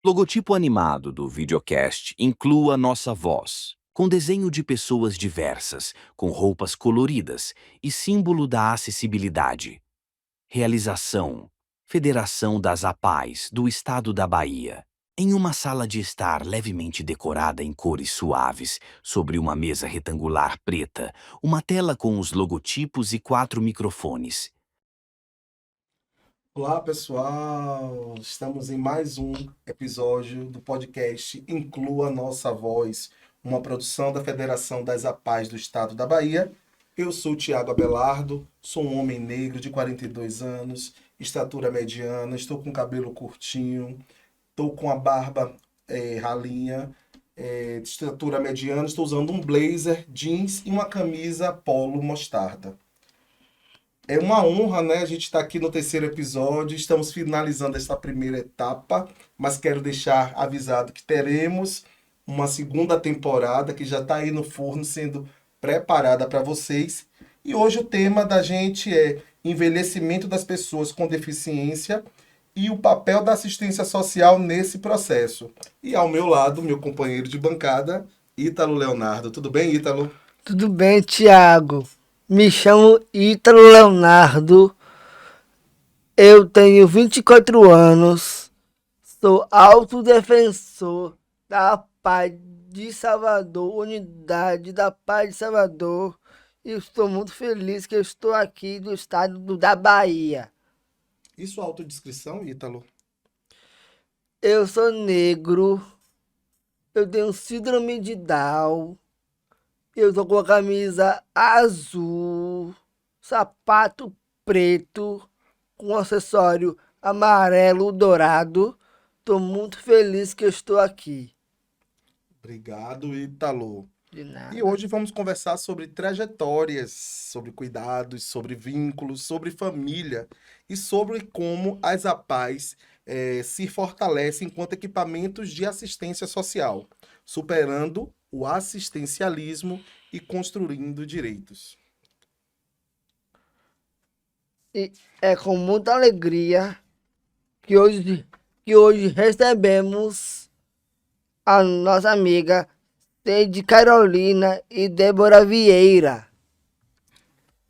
Logotipo animado do videocast inclua nossa voz, com desenho de pessoas diversas, com roupas coloridas e símbolo da acessibilidade. Realização: Federação das APAES do Estado da Bahia. Em uma sala de estar levemente decorada em cores suaves, sobre uma mesa retangular preta, uma tela com os logotipos e 4 microfones. Olá, pessoal! Estamos em mais um episódio do podcast Inclua Nossa Voz, uma produção da Federação das APAES do Estado da Bahia. Eu sou o Tiago Abelardo, sou um homem negro de 42 anos, estatura mediana, estou com cabelo curtinho, estou com a barba ralinha, de estatura mediana, estou usando um blazer, jeans e uma camisa polo mostarda. É uma honra, né? A gente está aqui no terceiro episódio, estamos finalizando essa primeira etapa, mas quero deixar avisado que teremos uma segunda temporada que já está aí no forno sendo preparada para vocês. E hoje o tema da gente é envelhecimento das pessoas com deficiência e o papel da assistência social nesse processo. E ao meu lado, meu companheiro de bancada, Ítalo Leonardo. Tudo bem, Ítalo? Tudo bem, Tiago? Me chamo Ítalo Leonardo, eu tenho 24 anos, sou autodefensor da Paz de Salvador, Unidade da Paz de Salvador, e estou muito feliz que eu estou aqui do estado da Bahia. E sua autodescrição, Ítalo? Eu sou negro, eu tenho síndrome de Down, eu tô com a camisa azul, sapato preto, com acessório amarelo dourado. Tô muito feliz que eu estou aqui. Obrigado, Ítalo. De E nada. hoje vamos conversar sobre trajetórias, sobre cuidados, sobre vínculos, sobre família e sobre como as APAES se fortalecem enquanto equipamentos de assistência social, superando o assistencialismo e construindo direitos. E é com muita alegria que hoje recebemos a nossa amiga Ceide Carolina e Débora Vieira.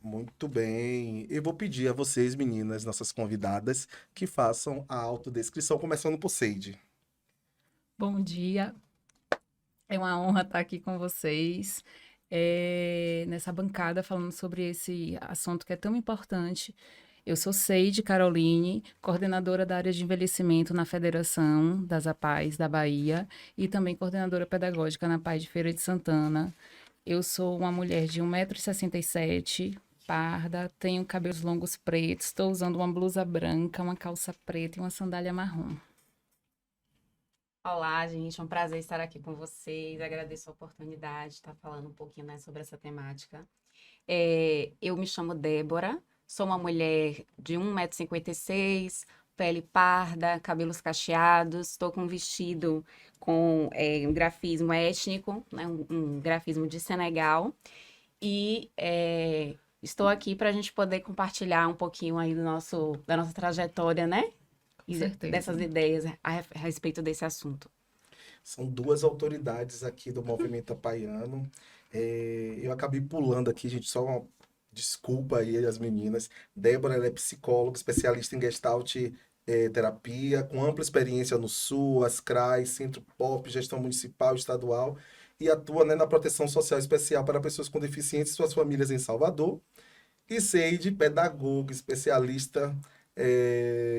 Muito bem. Eu vou pedir a vocês, meninas, nossas convidadas, que façam a autodescrição, começando por Seide. Bom dia, é uma honra estar aqui com vocês, nessa bancada falando sobre esse assunto que é tão importante. Eu sou Ceide Caroline, coordenadora da área de envelhecimento na Federação das APAES da Bahia e também coordenadora pedagógica na PAI de Feira de Santana. Eu sou uma mulher de 1,67 m, parda, tenho cabelos longos pretos, estou usando uma blusa branca, uma calça preta e uma sandália marrom. Olá, gente, é um prazer estar aqui com vocês. Agradeço a oportunidade de estar falando um pouquinho, né, sobre essa temática. Eu me chamo Débora, sou uma mulher de 1,56 m, pele parda, cabelos cacheados, estou com um vestido com um grafismo étnico, né, um grafismo de Senegal, e estou aqui para a gente poder compartilhar um pouquinho aí da nossa trajetória, né? E certeza. dessas ideias a respeito desse assunto. São duas autoridades aqui do movimento apaiano. Eu acabei pulando aqui, gente, só uma desculpa aí às meninas. Débora, ela é psicóloga, especialista em Gestalt terapia, com ampla experiência no Sul, as CRAs, Centro Pop, Gestão Municipal, Estadual, e atua, né, na proteção social especial para pessoas com deficiência e suas famílias em Salvador. E Seide, pedagoga, especialista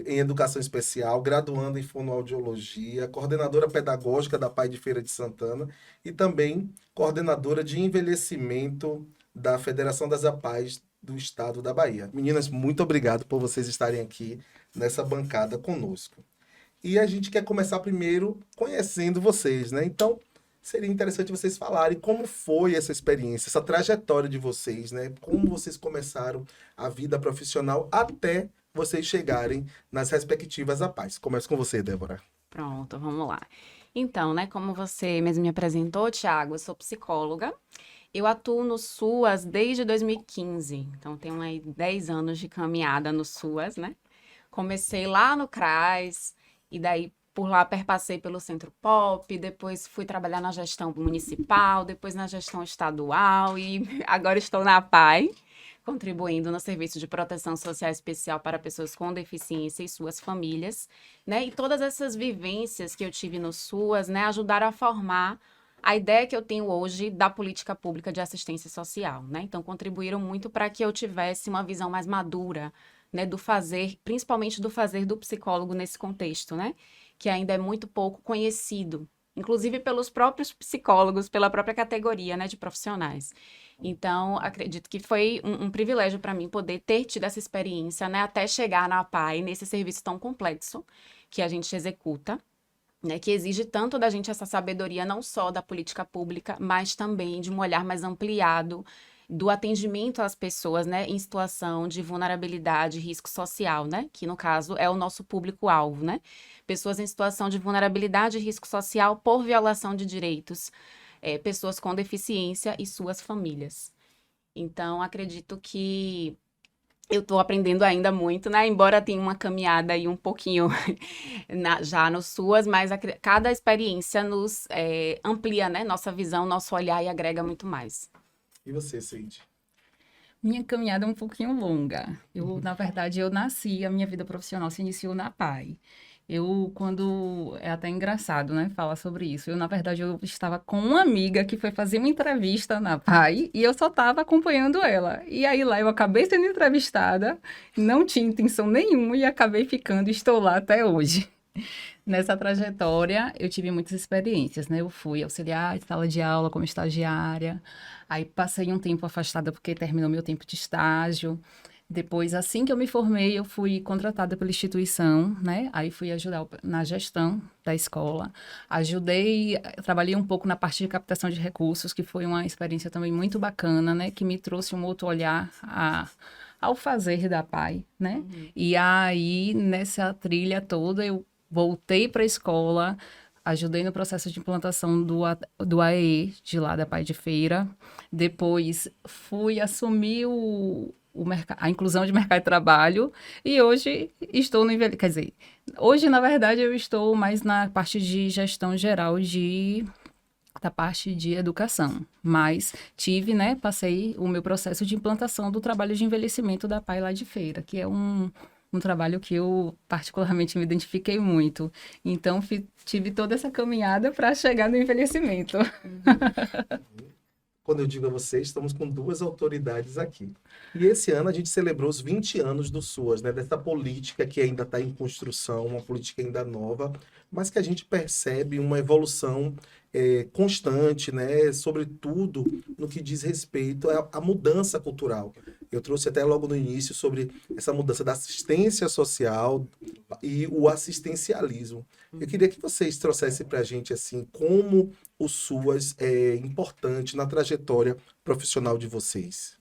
em educação especial, graduanda em fonoaudiologia, coordenadora pedagógica da PAI de Feira de Santana e também coordenadora de envelhecimento da Federação das APAES do Estado da Bahia. Meninas, muito obrigado por vocês estarem aqui nessa bancada conosco. E a gente quer começar primeiro conhecendo vocês, né? Então, seria interessante vocês falarem como foi essa experiência, essa trajetória de vocês, né? Como vocês começaram a vida profissional até vocês chegarem nas respectivas APAES. Começo com você, Débora. Pronto, vamos lá. Então, né, como você mesmo me apresentou, Thiago, eu sou psicóloga. Eu atuo no SUAS desde 2015, então tenho aí 10 anos de caminhada no SUAS, né? Comecei lá no CRAS e daí Por lá perpassei pelo Centro Pop, depois fui trabalhar na gestão municipal, depois na gestão estadual e agora estou na APAE, contribuindo no Serviço de Proteção Social Especial para Pessoas com Deficiência e suas famílias, né? E todas essas vivências que eu tive no SUAS, né, ajudaram a formar a ideia que eu tenho hoje da política pública de assistência social, né? Então, contribuíram muito para que eu tivesse uma visão mais madura, né, do fazer, principalmente do fazer do psicólogo nesse contexto, né? Que ainda é muito pouco conhecido, inclusive pelos próprios psicólogos, pela própria categoria, né, de profissionais. Então, acredito que foi um privilégio para mim poder ter tido essa experiência, né, até chegar na APAE, nesse serviço tão complexo que a gente executa, né, que exige tanto da gente essa sabedoria, não só da política pública, mas também de um olhar mais ampliado do atendimento às pessoas, né, em situação de vulnerabilidade e risco social, né, que no caso é o nosso público-alvo, né, pessoas em situação de vulnerabilidade e risco social por violação de direitos, pessoas com deficiência e suas famílias. Então, acredito que eu estou aprendendo ainda muito, né? Embora tenha uma caminhada aí um pouquinho já no SUAS, mas cada experiência nos amplia, né? Nossa visão, nosso olhar e agrega muito mais. E você, Ceide? Minha caminhada é um pouquinho longa. Na verdade, a minha vida profissional se iniciou na PAI. É até engraçado, né, falar sobre isso. Na verdade, eu estava com uma amiga que foi fazer uma entrevista na PAI e eu só estava acompanhando ela. E aí lá eu acabei sendo entrevistada, não tinha intenção nenhuma e acabei ficando e estou lá até hoje. Nessa trajetória, eu tive muitas experiências, né? Eu fui auxiliar de sala de aula como estagiária, aí passei um tempo afastada porque terminou meu tempo de estágio. Depois, assim que eu me formei, eu fui contratada pela instituição, né? Aí fui ajudar na gestão da escola. Trabalhei um pouco na parte de captação de recursos, que foi uma experiência também muito bacana, né? Que me trouxe um outro olhar ao fazer da PAI, né? E aí, nessa trilha toda, eu voltei para a escola, ajudei no processo de implantação do AEE, de lá da PAI de Feira. Depois, fui assumir a inclusão de mercado de trabalho e hoje estou no envelhecimento. Quer dizer, hoje, na verdade, eu estou mais na parte de gestão geral da parte de educação, mas passei o meu processo de implantação do trabalho de envelhecimento da PAI lá de Feira, que é um trabalho que eu particularmente me identifiquei muito. Então, tive toda essa caminhada para chegar no envelhecimento. Quando eu digo a vocês, estamos com duas autoridades aqui. E esse ano a gente celebrou os 20 anos do SUAS, né? Dessa política que ainda está em construção, uma política ainda nova, mas que a gente percebe uma evolução constante, né? Sobretudo no que diz respeito à mudança cultural. Eu trouxe até logo no início sobre essa mudança da assistência social e o assistencialismo. Eu queria que vocês trouxessem para a gente assim como o SUAS é importante na trajetória profissional de vocês.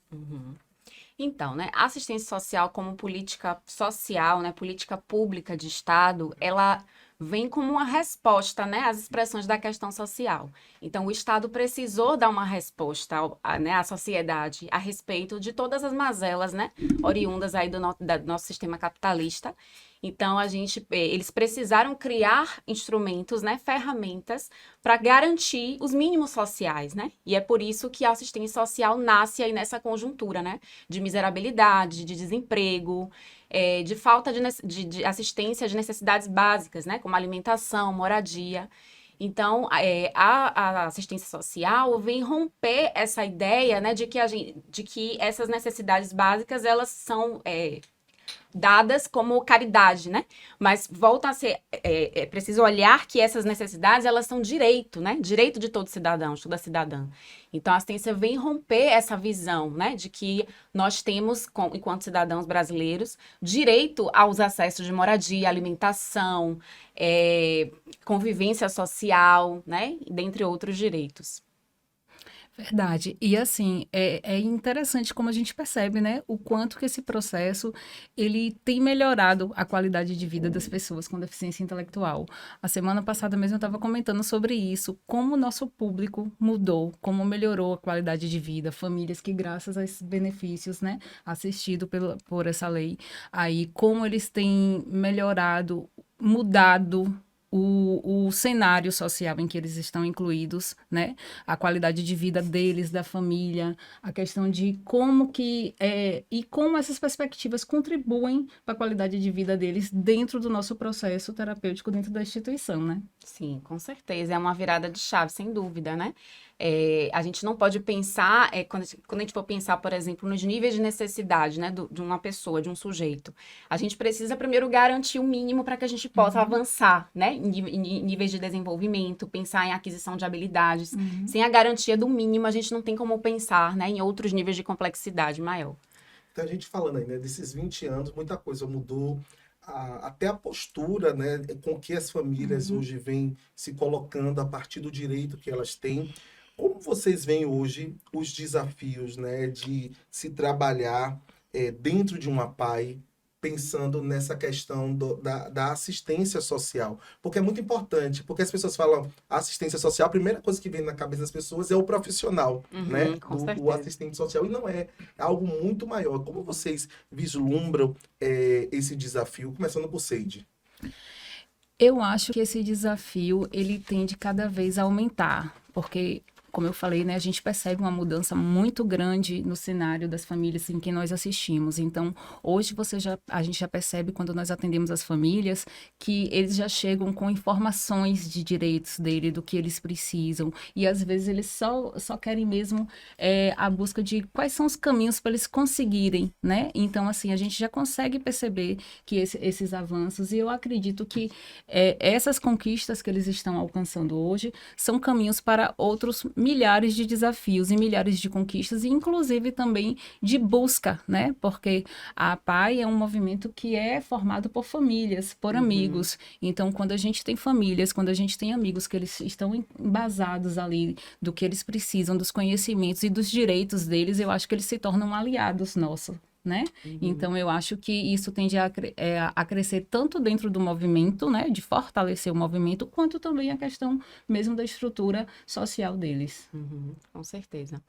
Então, né, a assistência social como política social, né, política pública de Estado, ela vem como uma resposta, né, às expressões da questão social. Então, o Estado precisou dar uma resposta né, à sociedade a respeito de todas as mazelas, né, oriundas aí do nosso sistema capitalista. Então, eles precisaram criar instrumentos, né, ferramentas para garantir os mínimos sociais, né? E é por isso que a assistência social nasce aí nessa conjuntura, né, de miserabilidade, de desemprego, de falta de assistência de necessidades básicas, né, como alimentação, moradia. Então, a assistência social vem romper essa ideia, né, de que essas necessidades básicas, elas são dadas como caridade, né? Mas volta a ser, é preciso olhar que essas necessidades, elas são direito, né? Direito de todo cidadão, de toda cidadã. Então, a assistência vem romper essa visão, né? De que nós temos, enquanto cidadãos brasileiros, direito aos acessos de moradia, alimentação, convivência social, né? Dentre outros direitos. Verdade. E assim, é interessante como a gente percebe, né, o quanto que esse processo, ele tem melhorado a qualidade de vida das pessoas com deficiência intelectual. A semana passada mesmo eu estava comentando sobre isso, como o nosso público mudou, como melhorou a qualidade de vida, famílias que graças a esses benefícios, né, assistido por essa lei, aí como eles têm melhorado, mudado o cenário social em que eles estão incluídos, né? A qualidade de vida deles, da família, a questão de como que e como essas perspectivas contribuem para a qualidade de vida deles dentro do nosso processo terapêutico dentro da instituição, né? Sim, com certeza. É uma virada de chave, sem dúvida, né? A gente não pode pensar, quando a gente for pensar, por exemplo, nos níveis de necessidade, né, de uma pessoa, de um sujeito, a gente precisa primeiro garantir o mínimo para que a gente possa avançar, né, em níveis de desenvolvimento, pensar em aquisição de habilidades. Sem a garantia do mínimo, a gente não tem como pensar, né, em outros níveis de complexidade maior. Então, a gente falando aí, né, desses 20 anos, muita coisa mudou. Até a postura, né, com que as famílias hoje vêm se colocando a partir do direito que elas têm. Como vocês veem hoje os desafios, né, de se trabalhar dentro de uma PAI, pensando nessa questão da assistência social? Porque é muito importante, porque as pessoas falam assistência social, a primeira coisa que vem na cabeça das pessoas é o profissional, né, Com do certeza. assistente social, e não é algo muito maior. Como vocês vislumbram esse desafio, começando por Seide? Eu acho que esse desafio, ele tende cada vez a aumentar, porque, como eu falei, né, a gente percebe uma mudança muito grande no cenário das famílias em que nós assistimos. Então, hoje a gente já percebe, quando nós atendemos as famílias, que eles já chegam com informações de direitos dele, do que eles precisam, e às vezes eles só querem mesmo a busca de quais são os caminhos para eles conseguirem, né? Então, assim, a gente já consegue perceber que esses avanços, e eu acredito que essas conquistas que eles estão alcançando hoje são caminhos para outros milhares de desafios e milhares de conquistas, e inclusive também de busca, né? Porque a PAI é um movimento que é formado por famílias, por amigos. Então, quando a gente tem famílias, quando a gente tem amigos que eles estão embasados ali do que eles precisam, dos conhecimentos e dos direitos deles, eu acho que eles se tornam aliados nossos, né? Então, eu acho que isso tende a crescer tanto dentro do movimento, né, de fortalecer o movimento, quanto também a questão mesmo da estrutura social deles. Com certeza.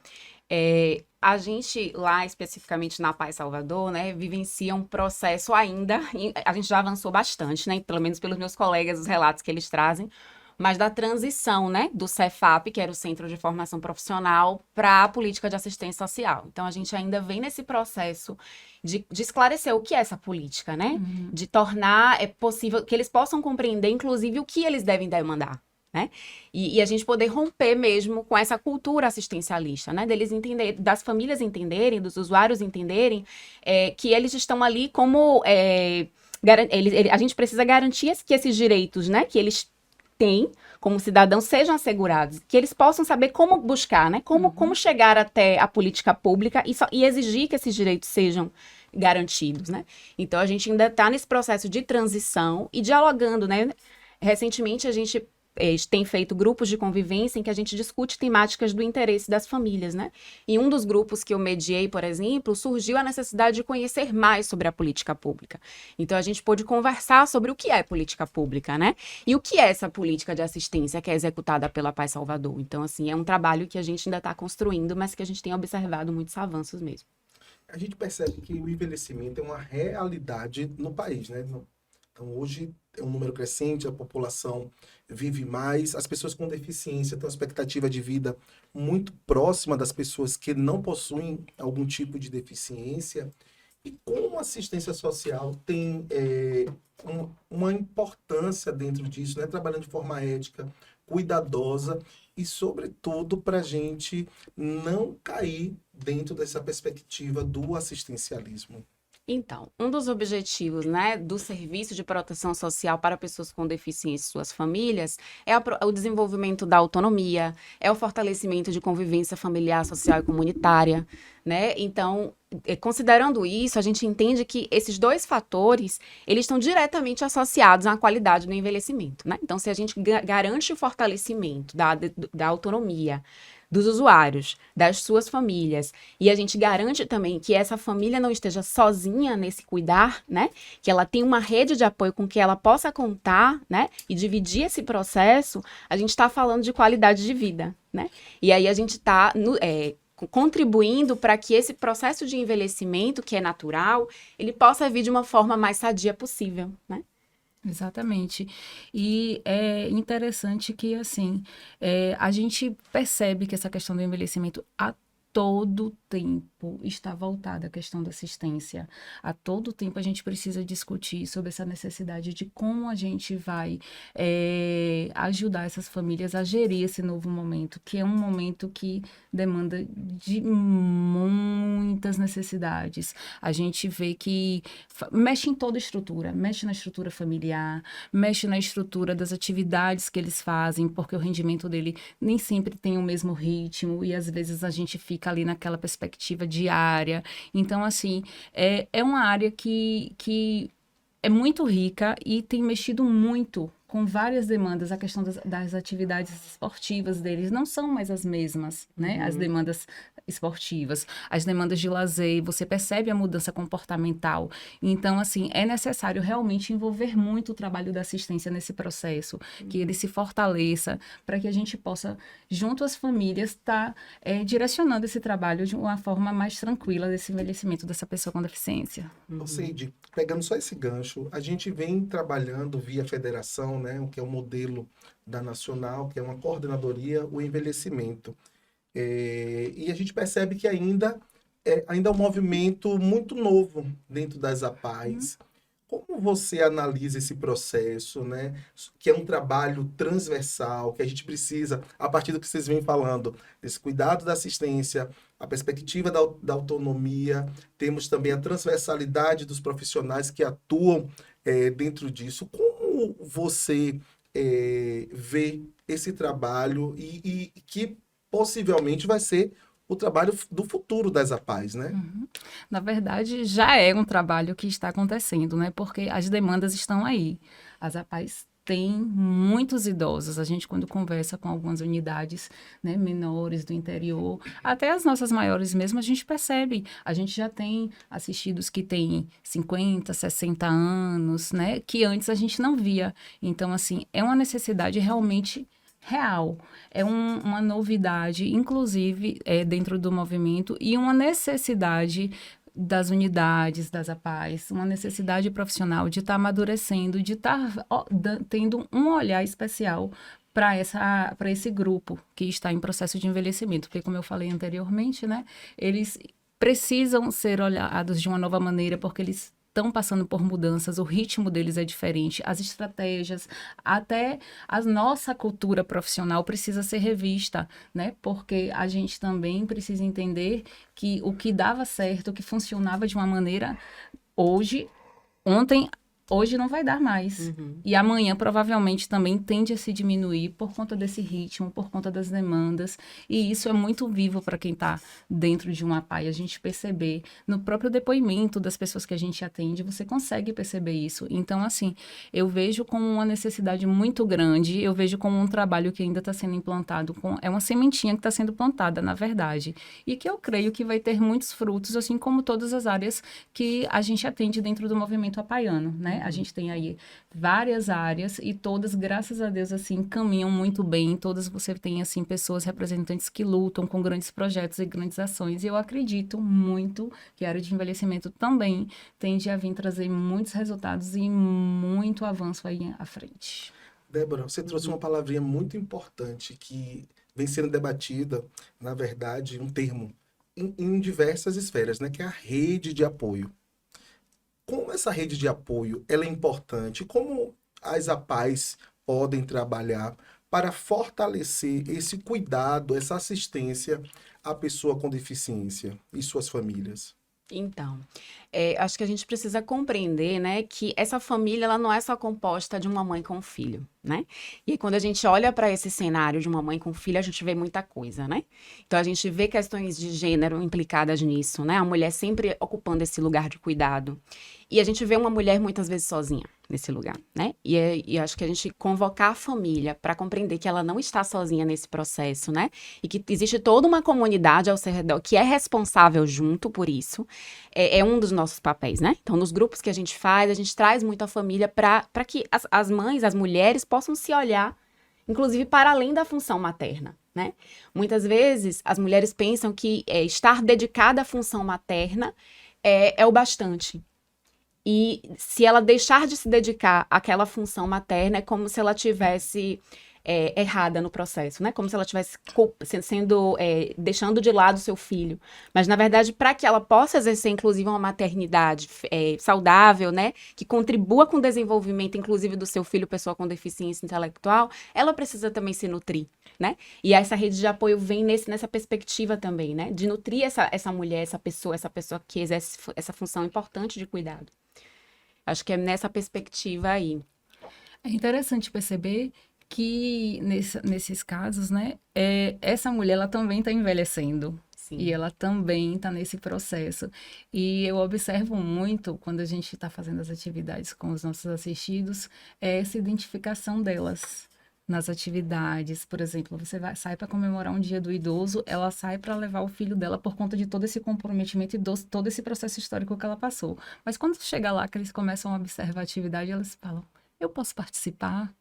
A gente lá, especificamente na PAI Salvador, né, vivencia um processo ainda, a gente já avançou bastante, né, pelo menos pelos meus colegas, os relatos que eles trazem, mas da transição, né, do Cefap, que era o Centro de Formação Profissional, para a política de assistência social. Então, a gente ainda vem nesse processo de esclarecer o que é essa política, né? De tornar possível que eles possam compreender, inclusive, o que eles devem demandar, né? E a gente poder romper mesmo com essa cultura assistencialista, né? Deles entenderem, das famílias entenderem, dos usuários entenderem que eles estão ali como... a gente precisa garantir que esses direitos, né, que eles têm como cidadãos sejam assegurados, que eles possam saber como buscar, né, como chegar até a política pública e exigir que esses direitos sejam garantidos, né? Então, a gente ainda está nesse processo de transição e dialogando, né? Recentemente, a gente tem feito grupos de convivência em que a gente discute temáticas do interesse das famílias, né? Em um dos grupos que eu mediei, por exemplo, surgiu a necessidade de conhecer mais sobre a política pública. Então, a gente pôde conversar sobre o que é política pública, né? E o que é essa política de assistência que é executada pela PAI Salvador. Então, assim, é um trabalho que a gente ainda está construindo, mas que a gente tem observado muitos avanços mesmo. A gente percebe que o envelhecimento é uma realidade no país, né? Então, hoje é um número crescente, a população vive mais, as pessoas com deficiência têm uma expectativa de vida muito próxima das pessoas que não possuem algum tipo de deficiência. E como a assistência social tem uma importância dentro disso, né? Trabalhando de forma ética, cuidadosa e, sobretudo, para a gente não cair dentro dessa perspectiva do assistencialismo. Então, um dos objetivos, né, do Serviço de Proteção Social para Pessoas com Deficiência e suas famílias é o desenvolvimento da autonomia, é o fortalecimento de convivência familiar, social e comunitária, né? Então, considerando isso, a gente entende que esses dois fatores, eles estão diretamente associados à qualidade do envelhecimento, né? Então, se a gente garante o fortalecimento da autonomia dos usuários, das suas famílias, e a gente garante também que essa família não esteja sozinha nesse cuidar, né? Que ela tenha uma rede de apoio com que ela possa contar, né? E dividir esse processo, a gente está falando de qualidade de vida, né? E aí a gente está contribuindo para que esse processo de envelhecimento, que é natural, ele possa vir de uma forma mais sadia possível, né? Exatamente. E é interessante que, assim, a gente percebe que essa questão do envelhecimento a todo tempo está voltada à questão da assistência. A todo tempo a gente precisa discutir sobre essa necessidade de como a gente vai ajudar essas famílias a gerir esse novo momento, que é um momento que demanda de muitas necessidades. A gente vê que mexe em toda a estrutura, mexe na estrutura familiar, mexe na estrutura das atividades que eles fazem, porque o rendimento dele nem sempre tem o mesmo ritmo e às vezes a gente fica ali naquela perspectiva diária. Então, assim, é uma área que é muito rica e tem mexido muito com várias demandas. A questão das atividades esportivas deles não são mais as mesmas, né? As demandas esportivas, as demandas de lazer, você percebe a mudança comportamental. Então, assim, é necessário realmente envolver muito o trabalho da assistência nesse processo, que ele se fortaleça, para que a gente possa, junto às famílias, estar direcionando esse trabalho de uma forma mais tranquila desse envelhecimento dessa pessoa com deficiência. Ô, Ceide, pegando só esse gancho, a gente vem trabalhando via federação, né, o que é o modelo da Nacional, que é uma coordenadoria, o envelhecimento. E a gente percebe que ainda é um movimento muito novo dentro das APAES. Como você analisa esse processo, né? Que é um trabalho transversal, que a gente precisa, a partir do que vocês vêm falando, desse cuidado da assistência, a perspectiva da autonomia, temos também a transversalidade dos profissionais que atuam dentro disso. Como você vê esse trabalho e que possivelmente vai ser o trabalho do futuro das APAES, né? Na verdade, já é um trabalho que está acontecendo, né? Porque as demandas estão aí. As APAES têm muitos idosos. A gente, quando conversa com algumas unidades, né, menores do interior, até as nossas maiores mesmo, a gente percebe. A gente já tem assistidos que têm 50, 60 anos, né? Que antes a gente não via. Então, assim, é uma necessidade realmente real. É uma novidade, inclusive, dentro do movimento e uma necessidade das unidades, das APAES, uma necessidade profissional de estar amadurecendo, de estar tendo um olhar especial para esse grupo que está em processo de envelhecimento. Porque, como eu falei anteriormente, né, eles precisam ser olhados de uma nova maneira, porque eles estão passando por mudanças, o ritmo deles é diferente, as estratégias, até a nossa cultura profissional precisa ser revista, né? Porque a gente também precisa entender que o que dava certo, o que funcionava de uma maneira hoje não vai dar mais. E amanhã provavelmente também tende a se diminuir por conta desse ritmo, por conta das demandas. E isso é muito vivo para quem está dentro de uma APAE. A gente perceber no próprio depoimento das pessoas que a gente atende, você consegue perceber isso. Então, assim, eu vejo como uma necessidade muito grande, eu vejo como um trabalho que ainda está sendo implantado, é uma sementinha que está sendo plantada, na verdade. E que eu creio que vai ter muitos frutos, assim como todas as áreas que a gente atende dentro do movimento apaiano, né? A gente tem aí várias áreas e todas, graças a Deus, assim, caminham muito bem. Todas você tem, assim, pessoas, representantes que lutam com grandes projetos e grandes ações. E eu acredito muito que a área de envelhecimento também tende a vir trazer muitos resultados e muito avanço aí à frente. Débora, você trouxe uma palavrinha muito importante que vem sendo debatida, na verdade, um termo, em diversas esferas, né? Que é a rede de apoio. Como essa rede de apoio ela é importante? Como as APAES podem trabalhar para fortalecer esse cuidado, essa assistência à pessoa com deficiência e suas famílias? Então, acho que a gente precisa compreender, né, que essa família ela não é só composta de uma mãe com um filho, né? E aí, quando a gente olha para esse cenário de uma mãe com filho, a gente vê muita coisa, né? Então, a gente vê questões de gênero implicadas nisso, né? A mulher sempre ocupando esse lugar de cuidado. E a gente vê uma mulher muitas vezes sozinha nesse lugar, né? E acho que a gente convocar a família para compreender que ela não está sozinha nesse processo, né? E que existe toda uma comunidade ao seu redor que é responsável junto por isso, é um dos nossos papéis, né? Então, nos grupos que a gente faz, a gente traz muito a família para que as mães, as mulheres possam se olhar, inclusive para além da função materna, né? Muitas vezes, as mulheres pensam que estar dedicada à função materna é o bastante. E se ela deixar de se dedicar àquela função materna, é como se ela tivesse errada no processo, né? Como se ela estivesse deixando de lado o seu filho. Mas, na verdade, para que ela possa exercer, inclusive, uma maternidade saudável, né? Que contribua com o desenvolvimento, inclusive, do seu filho, pessoa com deficiência intelectual, ela precisa também se nutrir, né? E essa rede de apoio vem nessa perspectiva também, né? De nutrir essa mulher, essa pessoa que exerce essa função importante de cuidado. Acho que é nessa perspectiva aí. É interessante perceber que nesses casos, né, essa mulher ela também está envelhecendo. Sim. E ela também está nesse processo. E eu observo muito, quando a gente está fazendo as atividades com os nossos assistidos, essa identificação delas nas atividades. Por exemplo, você sai para comemorar um dia do idoso, ela sai para levar o filho dela por conta de todo esse comprometimento e todo esse processo histórico que ela passou. Mas quando chega lá, que eles começam a observar a atividade, elas falam, eu posso participar?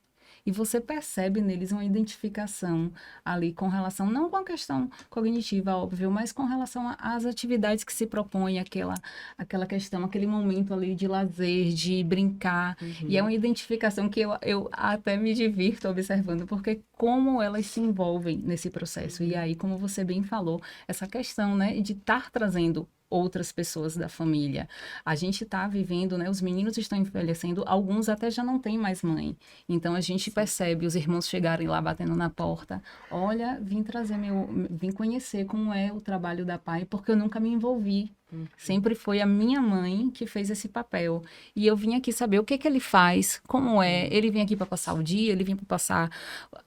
E você percebe neles uma identificação ali com relação, não com a questão cognitiva, óbvio, mas com relação às atividades que se propõem, aquela questão, aquele momento ali de lazer, de brincar. Uhum. E é uma identificação que eu até me divirto observando, porque como elas se envolvem nesse processo. E aí, como você bem falou, essa questão, né, de estar trazendo outras pessoas da família. A gente está vivendo, né? Os meninos estão envelhecendo, alguns até já não têm mais mãe. Então a gente percebe os irmãos chegarem lá batendo na porta. Olha, vim conhecer como é o trabalho da pai, porque eu nunca me envolvi. Sempre foi a minha mãe que fez esse papel. E eu vim aqui saber o que ele faz, como é. Ele vem aqui para passar o dia, ele vem para passar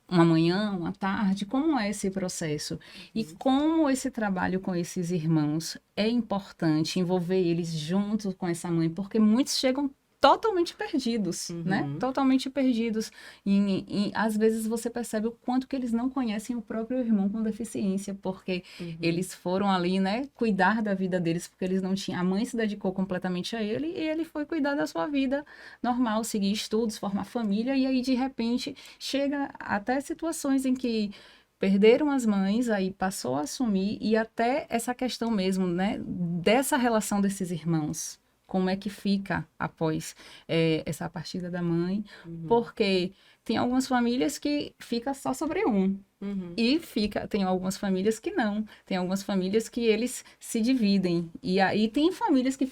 uma manhã, uma tarde, como é esse processo. E como esse trabalho com esses irmãos é importante envolver eles junto com essa mãe, porque muitos chegam totalmente perdidos, né? Totalmente perdidos. E às vezes você percebe o quanto que eles não conhecem o próprio irmão com deficiência, porque eles foram ali, né, cuidar da vida deles, porque eles não tinham... A mãe se dedicou completamente a ele e ele foi cuidar da sua vida normal, seguir estudos, formar família, e aí, de repente, chega até situações em que perderam as mães, aí passou a assumir, e até essa questão mesmo, né, dessa relação desses irmãos. Como é que fica após essa partida da mãe, porque tem algumas famílias que fica só sobre um, e tem algumas famílias que não, tem algumas famílias que eles se dividem, e aí tem famílias que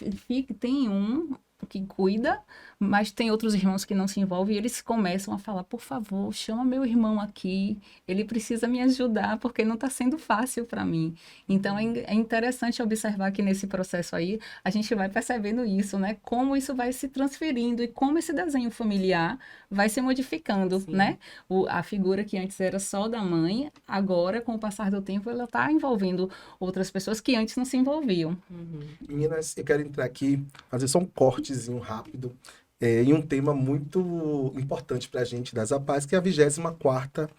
tem um que cuida, mas tem outros irmãos que não se envolvem e eles começam a falar, por favor, chama meu irmão aqui, ele precisa me ajudar porque não está sendo fácil para mim. Então é interessante observar que nesse processo aí a gente vai percebendo isso, né? Como isso vai se transferindo e como esse desenho familiar vai se modificando, Sim. né? A figura que antes era só da mãe, agora com o passar do tempo ela está envolvendo outras pessoas que antes não se envolviam. Meninas, eu quero entrar aqui, fazer só um cortezinho rápido, em um tema muito importante para a gente das APAES, que é a 24ª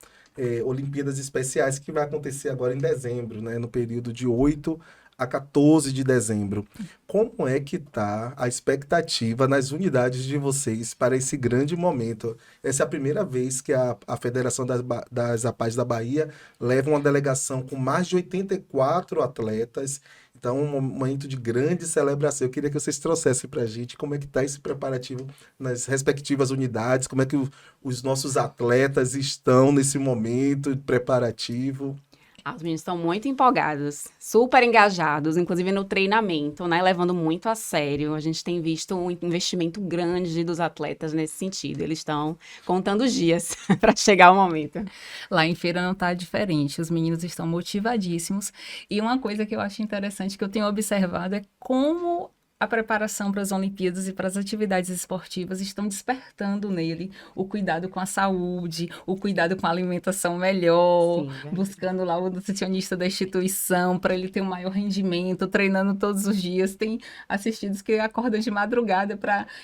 Olimpíadas Especiais, que vai acontecer agora em dezembro, né, no período de 8 a 14 de dezembro. Como é que está a expectativa nas unidades de vocês para esse grande momento? Essa é a primeira vez que a Federação das APAES da Bahia leva uma delegação com mais de 84 atletas. Então, um momento de grande celebração. Eu queria que vocês trouxessem para a gente como é que está esse preparativo nas respectivas unidades, como é que os nossos atletas estão nesse momento preparativo. Os meninos estão muito empolgados, super engajados, inclusive no treinamento, né? Levando muito a sério. A gente tem visto um investimento grande dos atletas nesse sentido. Eles estão contando os dias para chegar o momento. Lá em Feira não está diferente. Os meninos estão motivadíssimos. E uma coisa que eu acho interessante que eu tenho observado é como a preparação para as Olimpíadas e para as atividades esportivas estão despertando nele o cuidado com a saúde, o cuidado com a alimentação melhor, Sim, buscando lá o nutricionista da instituição para ele ter um maior rendimento, treinando todos os dias. Tem assistidos que acordam de madrugada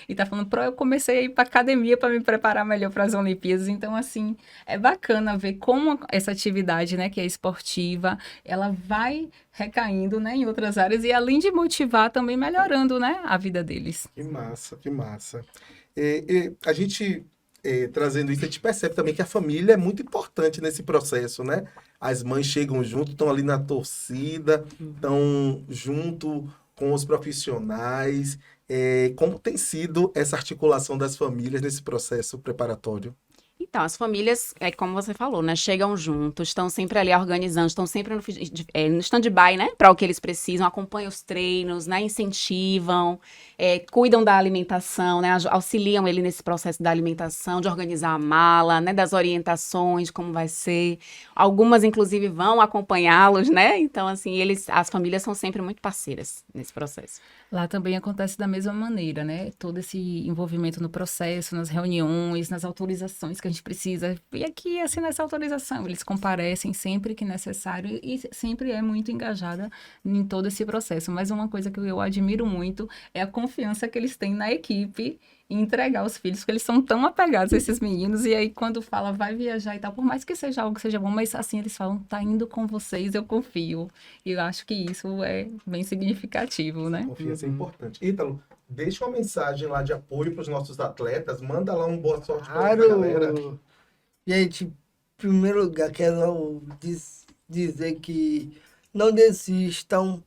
e tá falando, eu comecei a ir para academia para me preparar melhor para as Olimpíadas. Então, assim, é bacana ver como essa atividade, né, que é esportiva, ela vai recaindo, né, em outras áreas e além de motivar, também melhorando, né, a vida deles. Que massa, que massa. A gente, trazendo isso, a gente percebe também que a família é muito importante nesse processo, né? As mães chegam junto, estão ali na torcida, estão junto com os profissionais. Como tem sido essa articulação das famílias nesse processo preparatório? Então, as famílias, como você falou, né, chegam juntos, estão sempre ali organizando, estão sempre no stand-by, né, para o que eles precisam, acompanham os treinos, né, incentivam, cuidam da alimentação, né, auxiliam ele nesse processo da alimentação, de organizar a mala, né, das orientações, de como vai ser. Algumas, inclusive, vão acompanhá-los, né, então, assim, as famílias são sempre muito parceiras nesse processo. Lá também acontece da mesma maneira, né? Todo esse envolvimento no processo, nas reuniões, nas autorizações que a gente precisa. E aqui, assim, nessa autorização, eles comparecem sempre que necessário e sempre é muito engajada em todo esse processo. Mas uma coisa que eu admiro muito é a confiança que eles têm na equipe em entregar os filhos, porque eles são tão apegados a esses meninos, e aí quando fala, vai viajar e tal, por mais que seja algo que seja bom, mas assim, eles falam, tá indo com vocês, eu confio. E eu acho que isso é bem significativo, né? Confiança é importante. Ítalo, deixa uma mensagem lá de apoio para os nossos atletas, manda lá um boa sorte para a galera. Claro! Gente, em primeiro lugar, quero dizer que não desistam,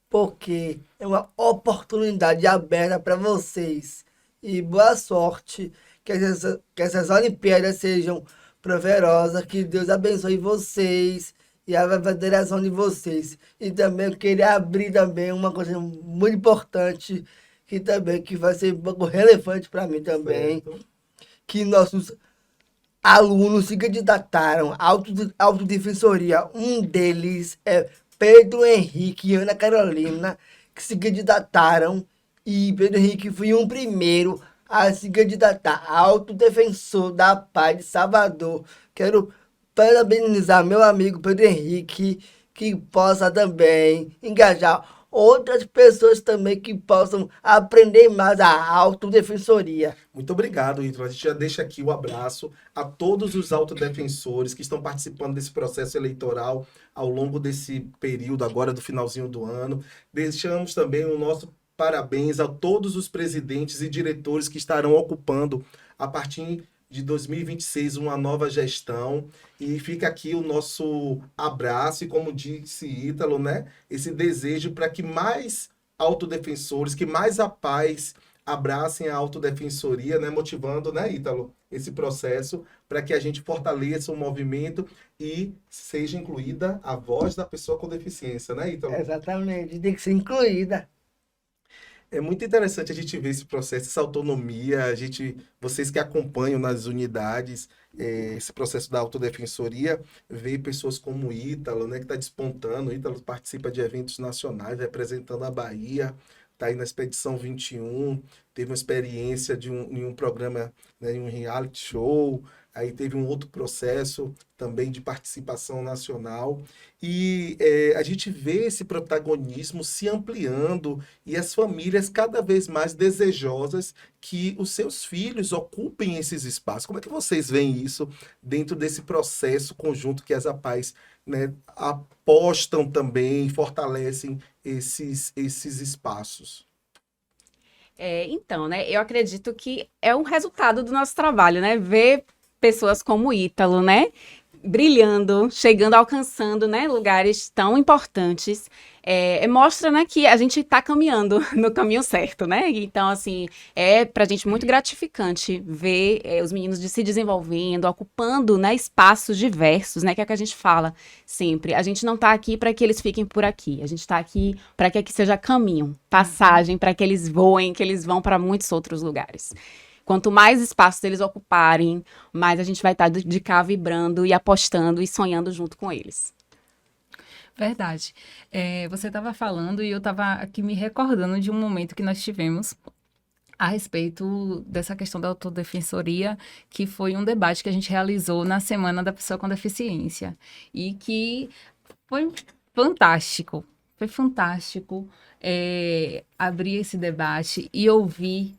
porque é uma oportunidade aberta para vocês. E boa sorte, que essas Olimpíadas sejam prazerosas, que Deus abençoe vocês e a federação de vocês. E também eu queria abrir também uma coisa muito importante, que vai ser um pouco relevante para mim também, Certo. que nossos alunos se candidataram à autodefensoria. Um deles é Pedro Henrique e Ana Carolina, que se candidataram. E Pedro Henrique foi o primeiro a se candidatar a autodefensor da paz de Salvador. Quero parabenizar meu amigo Pedro Henrique, que possa também engajar outras pessoas também que possam aprender mais a autodefensoria. Muito obrigado, Ítalo. A gente já deixa aqui o abraço a todos os autodefensores que estão participando desse processo eleitoral ao longo desse período agora do finalzinho do ano. Deixamos também o nosso parabéns a todos os presidentes e diretores que estarão ocupando a partir de 2026 uma nova gestão. E fica aqui o nosso abraço e, como disse Ítalo, né, esse desejo para que mais autodefensores, que mais a paz abracem a autodefensoria, né, motivando, né, Ítalo, esse processo para que a gente fortaleça o movimento e seja incluída a voz da pessoa com deficiência, né, Ítalo? Exatamente, tem que ser incluída. É muito interessante a gente ver esse processo, essa autonomia, vocês que acompanham nas unidades, esse processo da autodefensoria, ver pessoas como o Ítalo, né, que está despontando. O Ítalo participa de eventos nacionais, representando a Bahia, está aí na Expedição 21, teve uma experiência em um programa, né, em um reality show, aí teve um outro processo também de participação nacional. E a gente vê esse protagonismo se ampliando e as famílias cada vez mais desejosas que os seus filhos ocupem esses espaços. Como é que vocês veem isso dentro desse processo conjunto que as APAES, né, apostam também, fortalecem esses espaços? Então, né, eu acredito que é um resultado do nosso trabalho, né, ver pessoas como o Ítalo, né, brilhando, chegando, alcançando, né, lugares tão importantes, mostra, né, que a gente está caminhando no caminho certo, né? Então, assim, é pra gente muito gratificante ver os meninos se desenvolvendo, ocupando, né, espaços diversos, né, que é o que a gente fala sempre. A gente não está aqui para que eles fiquem por aqui, a gente está aqui para que aqui seja caminho, passagem, para que eles voem, que eles vão para muitos outros lugares. Quanto mais espaços eles ocuparem, mais a gente vai estar de cá vibrando e apostando e sonhando junto com eles. Verdade. Você estava falando e eu estava aqui me recordando de um momento que nós tivemos a respeito dessa questão da autodefensoria, que foi um debate que a gente realizou na Semana da Pessoa com Deficiência. E que foi fantástico. Foi fantástico abrir esse debate e ouvir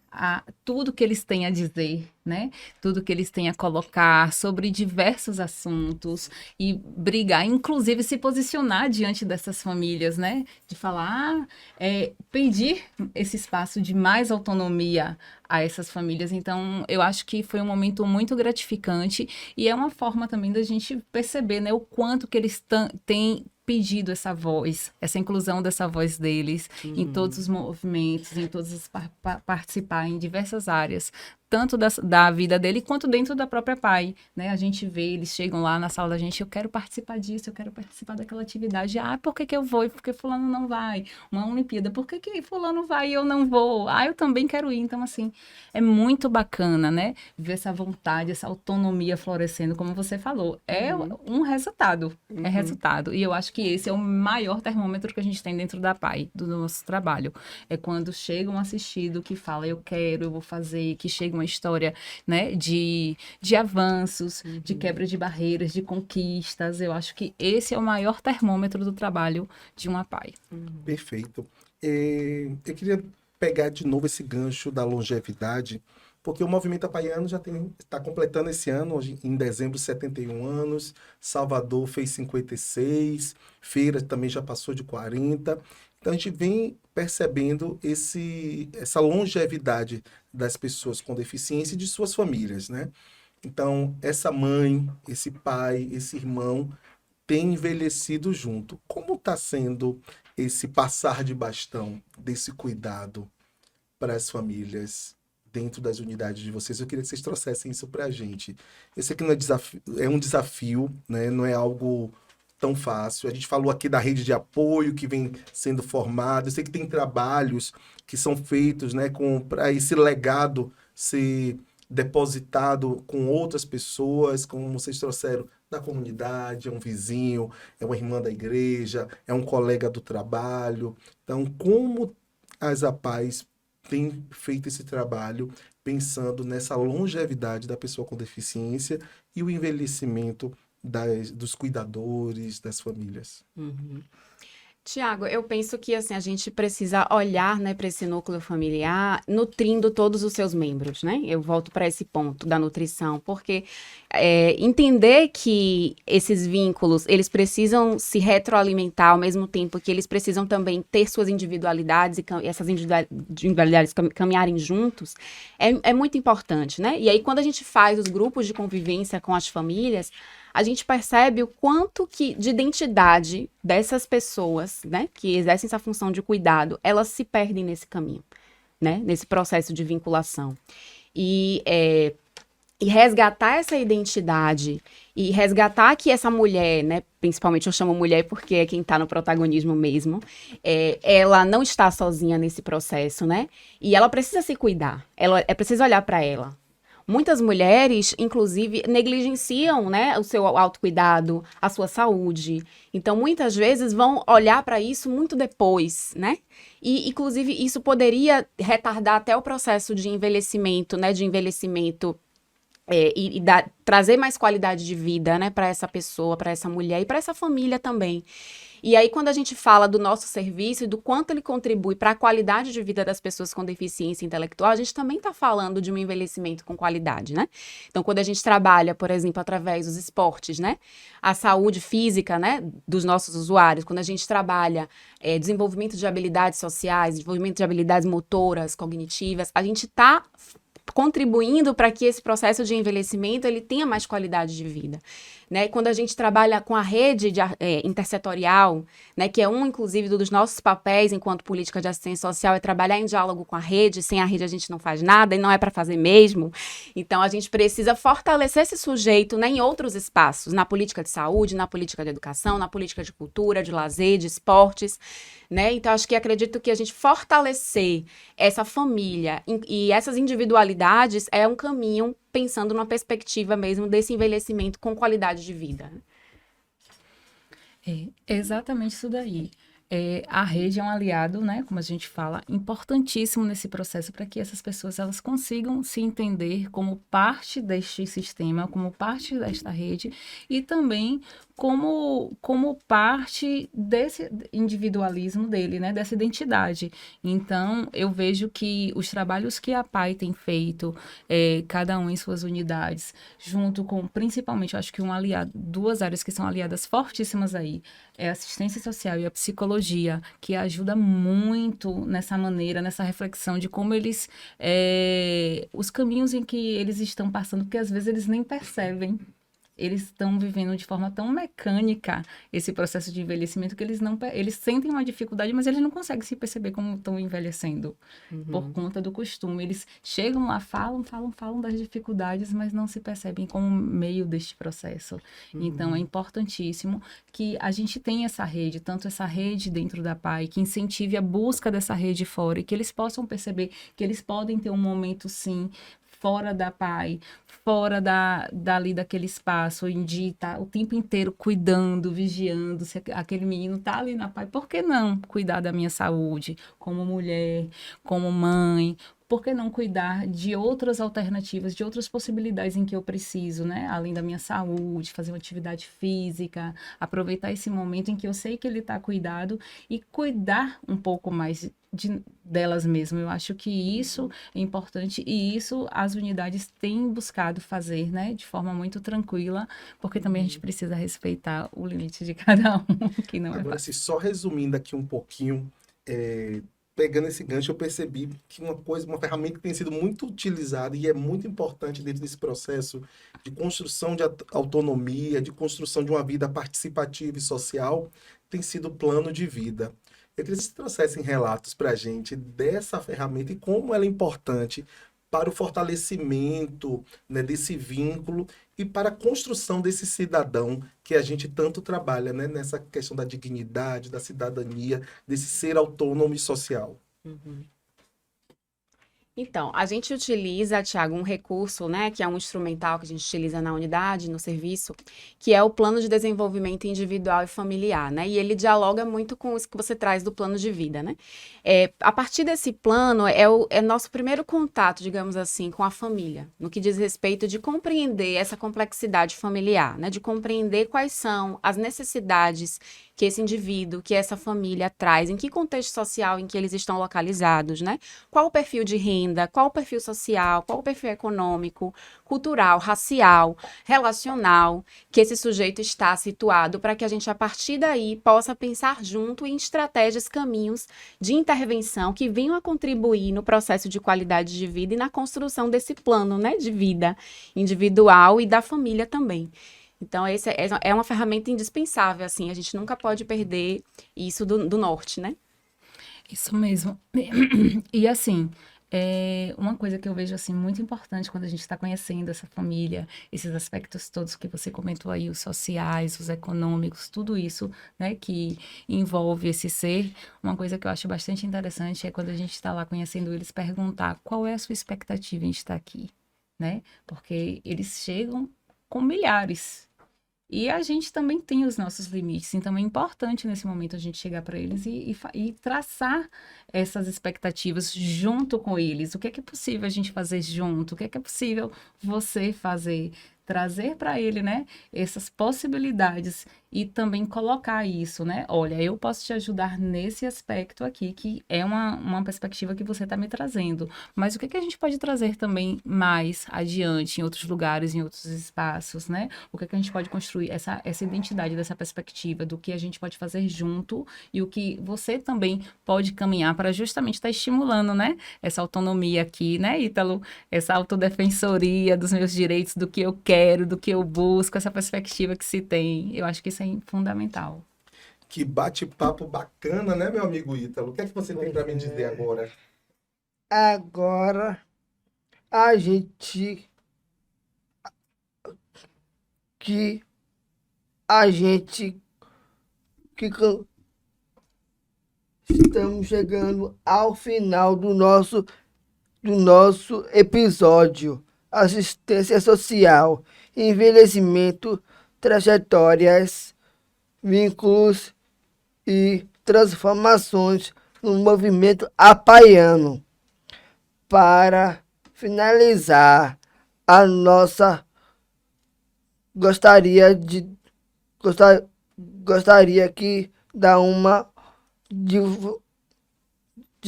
tudo que eles têm a dizer, né? Tudo que eles têm a colocar sobre diversos assuntos e brigar, inclusive se posicionar diante dessas famílias, né? De falar, pedir esse espaço de mais autonomia a essas famílias. Então, eu acho que foi um momento muito gratificante e é uma forma também da gente perceber, né? O quanto que eles têm pedido essa voz, essa inclusão dessa voz deles em todos os movimentos, em todos os participar em diversas áreas, tanto da vida dele quanto dentro da própria PAI, né? A gente vê, eles chegam lá na sala da gente, eu quero participar disso, eu quero participar daquela atividade. Por que eu vou? Porque fulano não vai? Uma Olimpíada, por que fulano vai e eu não vou? Eu também quero ir. Então, assim, é muito bacana, né? Ver essa vontade, essa autonomia florescendo, como você falou. É um resultado, é resultado. E eu acho que esse é o maior termômetro que a gente tem dentro da PAI, do nosso trabalho. É quando chega um assistido que fala, eu quero, eu vou fazer, que chega uma história, né, de avanços, de quebra de barreiras, de conquistas. Eu acho que esse é o maior termômetro do trabalho de uma PAI. Perfeito. Eu queria pegar de novo esse gancho da longevidade, porque o Movimento Apaiano já está completando esse ano, hoje, em dezembro, 71 anos. Salvador fez 56, Feira também já passou de 40. Então a gente vem percebendo essa longevidade das pessoas com deficiência e de suas famílias, né? Então, essa mãe, esse pai, esse irmão tem envelhecido junto. Como está sendo esse passar de bastão desse cuidado para as famílias dentro das unidades de vocês? Eu queria que vocês trouxessem isso para a gente. Eu sei que não é um desafio, né? Não é algo tão fácil. A gente falou aqui da rede de apoio que vem sendo formada. Eu sei que tem trabalhos que são feitos, né, para esse legado ser depositado com outras pessoas, como vocês trouxeram, da comunidade, é um vizinho, é uma irmã da igreja, é um colega do trabalho. Então, como as APAES têm feito esse trabalho pensando nessa longevidade da pessoa com deficiência e o envelhecimento dos cuidadores, das famílias? Tiago, eu penso que assim, a gente precisa olhar, né, para esse núcleo familiar, nutrindo todos os seus membros, né? Eu volto para esse ponto da nutrição, porque entender que esses vínculos, eles precisam se retroalimentar ao mesmo tempo que eles precisam também ter suas individualidades e essas individualidades caminharem juntos, é muito importante, né? E aí, quando a gente faz os grupos de convivência com as famílias, a gente percebe o quanto que de identidade dessas pessoas, né, que exercem essa função de cuidado, elas se perdem nesse caminho, né, nesse processo de vinculação. E resgatar essa identidade e resgatar que essa mulher, né, principalmente eu chamo mulher porque é quem está no protagonismo mesmo, ela não está sozinha nesse processo, né, e ela precisa se cuidar, é preciso olhar para ela. Muitas mulheres, inclusive, negligenciam, né, o seu autocuidado, a sua saúde. Então, muitas vezes vão olhar para isso muito depois, né? E, inclusive, isso poderia retardar até o processo de envelhecimento, né? Trazer mais qualidade de vida, né, para essa pessoa, para essa mulher e para essa família também. E aí, quando a gente fala do nosso serviço e do quanto ele contribui para a qualidade de vida das pessoas com deficiência intelectual, a gente também está falando de um envelhecimento com qualidade, né? Então, quando a gente trabalha, por exemplo, através dos esportes, né? A saúde física, né, dos nossos usuários, quando a gente trabalha desenvolvimento de habilidades sociais, desenvolvimento de habilidades motoras, cognitivas, a gente está contribuindo para que esse processo de envelhecimento ele tenha mais qualidade de vida, né? Quando a gente trabalha com a rede intersetorial, né, que é inclusive, dos nossos papéis enquanto política de assistência social, é trabalhar em diálogo com a rede. Sem a rede a gente não faz nada e não é para fazer mesmo. Então, a gente precisa fortalecer esse sujeito, né, em outros espaços, na política de saúde, na política de educação, na política de cultura, de lazer, de esportes, né? Então, acredito que a gente fortalecer essa família e essas individualidades é um caminho pensando numa perspectiva mesmo desse envelhecimento com qualidade de vida. É exatamente isso daí. A rede é um aliado, né, como a gente fala, importantíssimo nesse processo para que essas pessoas elas consigam se entender como parte deste sistema, como parte desta rede e também como parte desse individualismo dele, né, dessa identidade. Então, eu vejo que os trabalhos que a PAI tem feito, cada um em suas unidades, junto com, principalmente, eu acho que duas áreas que são aliadas fortíssimas aí, é a assistência social e a psicologia, que ajuda muito nessa maneira, nessa reflexão de como eles, os caminhos em que eles estão passando, porque às vezes eles nem percebem. eles estão vivendo de forma tão mecânica esse processo de envelhecimento que eles sentem uma dificuldade, mas eles não conseguem se perceber como estão envelhecendo por conta do costume. Eles chegam lá, falam das dificuldades, mas não se percebem como meio deste processo. Então, é importantíssimo que a gente tenha essa rede, tanto essa rede dentro da PAI, que incentive a busca dessa rede fora e que eles possam perceber que eles podem ter um momento, sim, fora da PAI, fora dali daquele espaço, onde está o tempo inteiro cuidando, vigiando, se aquele menino está ali na PAI, por que não cuidar da minha saúde, como mulher, como mãe? Por que não cuidar de outras alternativas, de outras possibilidades em que eu preciso, né? Além da minha saúde, fazer uma atividade física, aproveitar esse momento em que eu sei que ele está cuidado e cuidar um pouco mais delas mesmas. Eu acho que isso é importante e isso as unidades têm buscado fazer, né? De forma muito tranquila, porque também a gente precisa respeitar o limite de cada um, que não é Agora, fácil. assim, só resumindo aqui um pouquinho, pegando esse gancho, eu percebi que uma ferramenta que tem sido muito utilizada e é muito importante dentro desse processo de construção de autonomia, de construção de uma vida participativa e social, tem sido o plano de vida. Eu queria que vocês trouxessem relatos para a gente dessa ferramenta e como ela é importante para o fortalecimento, né, desse vínculo e para a construção desse cidadão que a gente tanto trabalha, né, nessa questão da dignidade, da cidadania, desse ser autônomo e social. Então, a gente utiliza, Tiago, um recurso, né, que é um instrumental que a gente utiliza na unidade, no serviço, que é o plano de desenvolvimento individual e familiar, né? E ele dialoga muito com isso que você traz do plano de vida, né? A partir desse plano, é nosso primeiro contato, digamos assim, com a família, no que diz respeito de compreender essa complexidade familiar, né? De compreender quais são as necessidades que esse indivíduo, que essa família traz, em que contexto social em que eles estão localizados, né? Qual o perfil de renda, qual o perfil social, qual o perfil econômico, cultural, racial, relacional, que esse sujeito está situado, para que a gente, a partir daí, possa pensar junto em estratégias, caminhos de intervenção que venham a contribuir no processo de qualidade de vida e na construção desse plano, né, de vida individual e da família também. Então, esse é uma ferramenta indispensável, assim, a gente nunca pode perder isso do norte, né? Isso mesmo. E assim, uma coisa que eu vejo assim muito importante quando a gente está conhecendo essa família, esses aspectos todos que você comentou aí, os sociais, os econômicos, tudo isso, né, que envolve esse ser, uma coisa que eu acho bastante interessante é quando a gente está lá conhecendo eles, perguntar qual é a sua expectativa em estar aqui, né? Porque eles chegam com milhares. E a gente também tem os nossos limites, então é importante nesse momento a gente chegar para eles e traçar essas expectativas junto com eles. O que é possível a gente fazer junto? O que é possível você fazer? Trazer para ele, né, essas possibilidades e também colocar isso, né? Olha, eu posso te ajudar nesse aspecto aqui, que é uma perspectiva que você está me trazendo. Mas o que a gente pode trazer também mais adiante, em outros lugares, em outros espaços, né? O que a gente pode construir, essa identidade dessa perspectiva, do que a gente pode fazer junto e o que você também pode caminhar para justamente estar estimulando, né? Essa autonomia aqui, né, Ítalo? Essa autodefensoria dos meus direitos, do que eu quero, do que eu busco, essa perspectiva que se tem. Eu acho que isso é fundamental. Que bate-papo bacana, né, meu amigo Ítalo? O que é que você tem para me dizer agora? Agora a gente que a gente que estamos chegando ao final do nosso episódio. Assistência social, envelhecimento, trajetórias, vínculos e transformações no movimento apaiano. Para finalizar, a nossa gostaria que dar uma de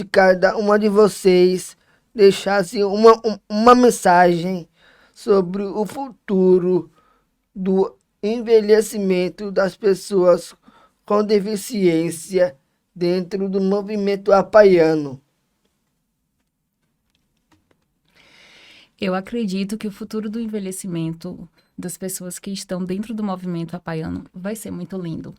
cada uma de vocês deixasse uma mensagem sobre o futuro do envelhecimento das pessoas com deficiência dentro do movimento apaiano. Eu acredito que o futuro do envelhecimento das pessoas que estão dentro do movimento apaiano vai ser muito lindo.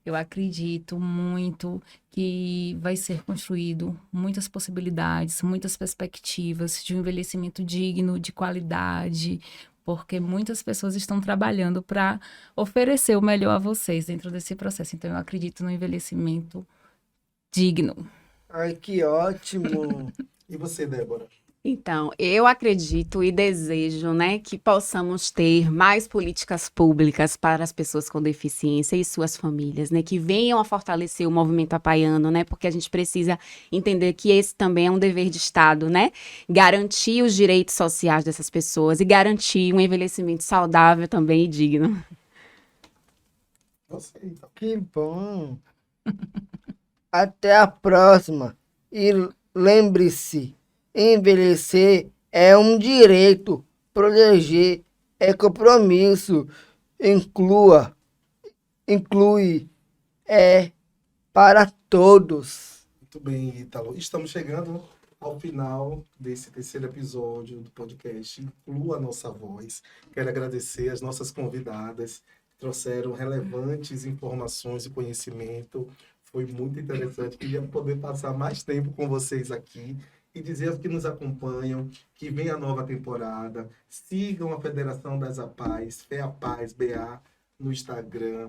Eu acredito muito que vai ser construído muitas possibilidades, muitas perspectivas de um envelhecimento digno, de qualidade, porque muitas pessoas estão trabalhando para oferecer o melhor a vocês dentro desse processo. Então, eu acredito no envelhecimento digno. Ai, que ótimo. E você, Débora? Então, eu acredito e desejo, né, que possamos ter mais políticas públicas para as pessoas com deficiência e suas famílias, né, que venham a fortalecer o movimento apaiano, né, porque a gente precisa entender que esse também é um dever de Estado, né, garantir os direitos sociais dessas pessoas e garantir um envelhecimento saudável também e digno. Você, então. Que bom. Até a próxima. E lembre-se, envelhecer é um direito, proteger é compromisso, inclui, é para todos. Muito bem, Ítalo. Estamos chegando ao final desse terceiro episódio do podcast Inclua a Nossa Voz. Quero agradecer as nossas convidadas que trouxeram relevantes informações e conhecimento. Foi muito interessante. Queria poder passar mais tempo com vocês aqui e dizer aos que nos acompanham que vem a nova temporada. Sigam a Federação das APAES, FEAPAES, BA, no Instagram.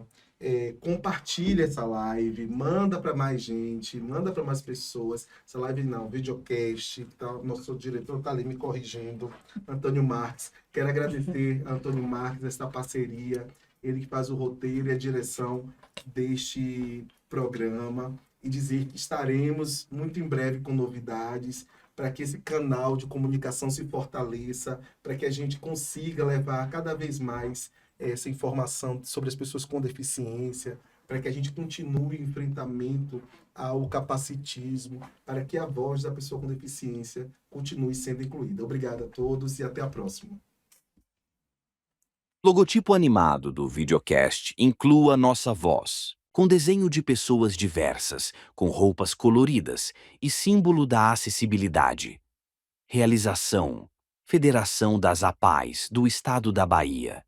Compartilha essa live, manda para mais gente, manda para mais pessoas. Essa live não, videocast, tá, nosso diretor está ali me corrigindo, Antônio Marques. Quero agradecer a Antônio Marques essa parceria, ele que faz o roteiro e a direção deste programa, e dizer que estaremos muito em breve com novidades para que esse canal de comunicação se fortaleça, para que a gente consiga levar cada vez mais essa informação sobre as pessoas com deficiência, para que a gente continue o enfrentamento ao capacitismo, para que a voz da pessoa com deficiência continue sendo incluída. Obrigado a todos e até a próxima. Logotipo animado do videocast Inclua Nossa Voz, com desenho de pessoas diversas, com roupas coloridas e símbolo da acessibilidade. Realização: Federação das APAES do Estado da Bahia.